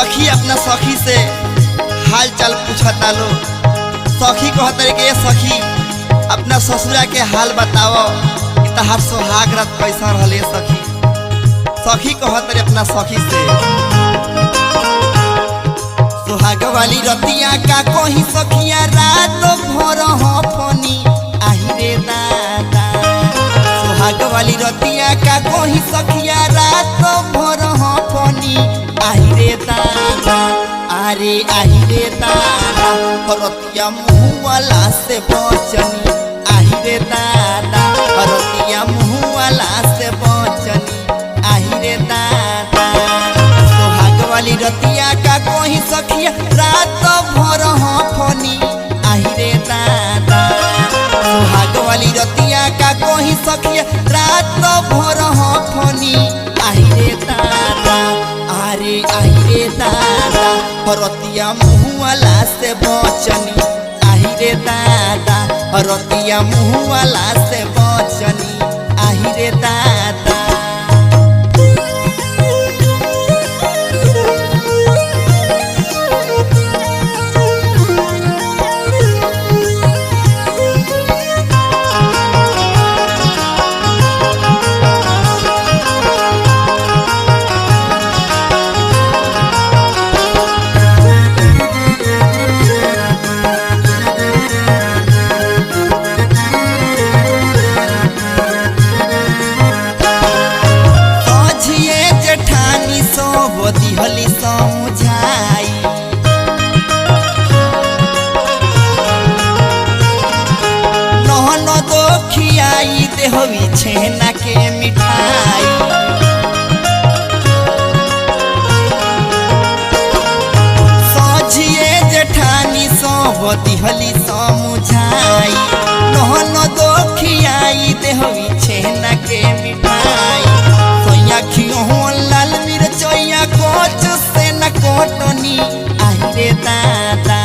सखी अपना सखी से हाल चाल पूछता लो। सखी कहते कि सखी अपना ससुरा के हाल बताओ कि तहार सोहाग रात कैसा रहे। सखी सखी कहते अपना सखी से सोहाग वाली रतिया का कहीं सखिया रात भर हफनी आही रे दादा। सोहाग वाली रतिया का कहीं सखिया रात भर हफनी आही रे दादा। अरे आही रे दादा रतिया मुँह वाला से बचनी आही रे दादा। रतिया मुँह वाला से बचनी आही रे दादा। सोहाग वाली रतिया का कोई सखिया रात भर हफनी आही रे दादा। सोहाग वाली रतिया का कोई सखिया रात भर हफनी आही रे दादा। अरे आही रे दादा रतिया मुँह वाला से बचनी आही रे दादा। रतिया मुँह वाला से बचनी आही रे दादा। दिहली समझाई नहन दो खियाई देहवी छेना के मिठाई। सझिए जेठानी सब दिहली समझाई नहन दो खियाई देहवी छेना के मिठाई। सोया खियो लाल मिर्चैया कोच से न कोटनी आही रे दादा।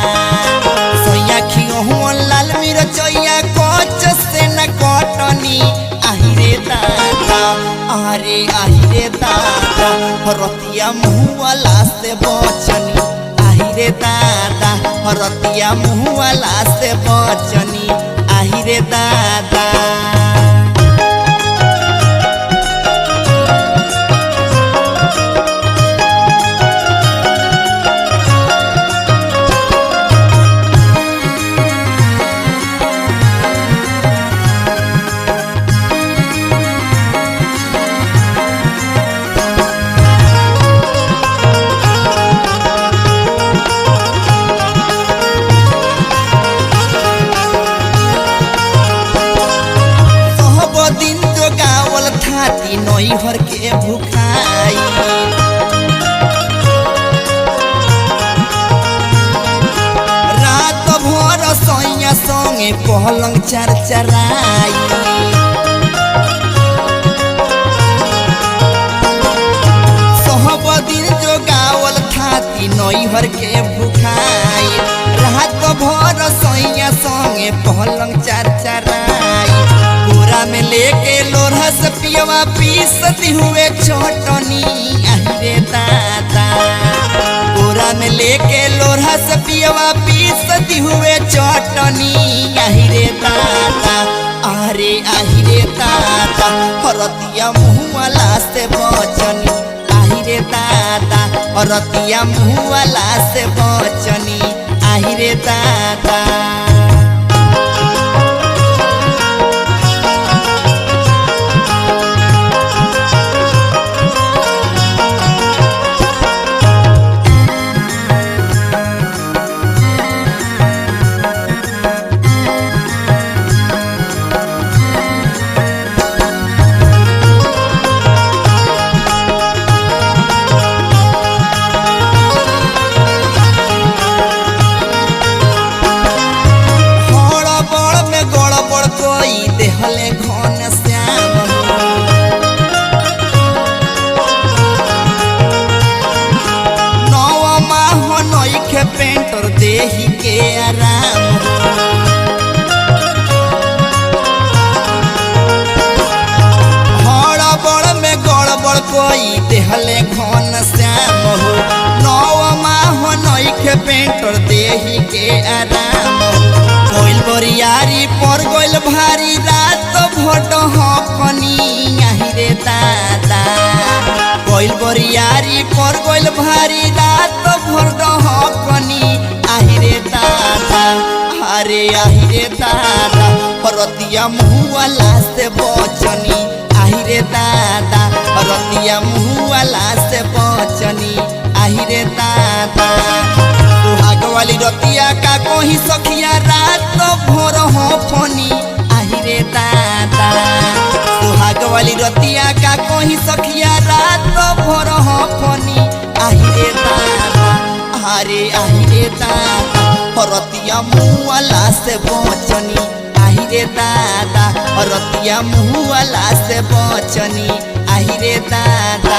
सोया खियो लाल मिर्चैया कोच से न कोटनी आही रे दादा। अरे आही रे दादा रतिया मुँह वाला से बचनी आही रे दादा। रतिया मुँह वाला से बचनी आही रे दादा। नैहर के भुखाई रात भर सैया संगे पलंग चरचराई। सब दिन जो गावल थाती नैहर के भुखाई रात भर सैया संगे पलंग चरचराई। पूरा में लेके लोरहा से पियवा पीसती हुए चटनी आही रे दादा। पूरा में लेके लोरहा से पियवा पीसती हुए चटनी आही रे दादा। अरे आही रे दादा रतिया मुँह वाला से बचनी आही रे दादा। रतिया मुँह वाला से बचनी आही रे दादा। देहले घन श्याम नौ माह नइखे पेंटर देही के आराम। हड़बड़ में गड़बड़ कोई देहले घन श्याम हो नौ कर गोल भारी रात भर डहकनी आहिरे दादा अरे आहिरे दादा रतिया मुँहवाला से बचनी आहिरे दादा रतिया मुँहवाला से बचनी आहिरे दादा सुहाग वाली रतिया का कोही सखिया रात भर हफनी आहिरे दादा सुहाग वाली रतिया का कोही सखिया रात भर हफनी आहिरे दादा अरे आहिरे दादा रतिया मुँहवाला से बचनी आहिरे दादा रतिया मुँहवाला से बचनी आहिरे दादा।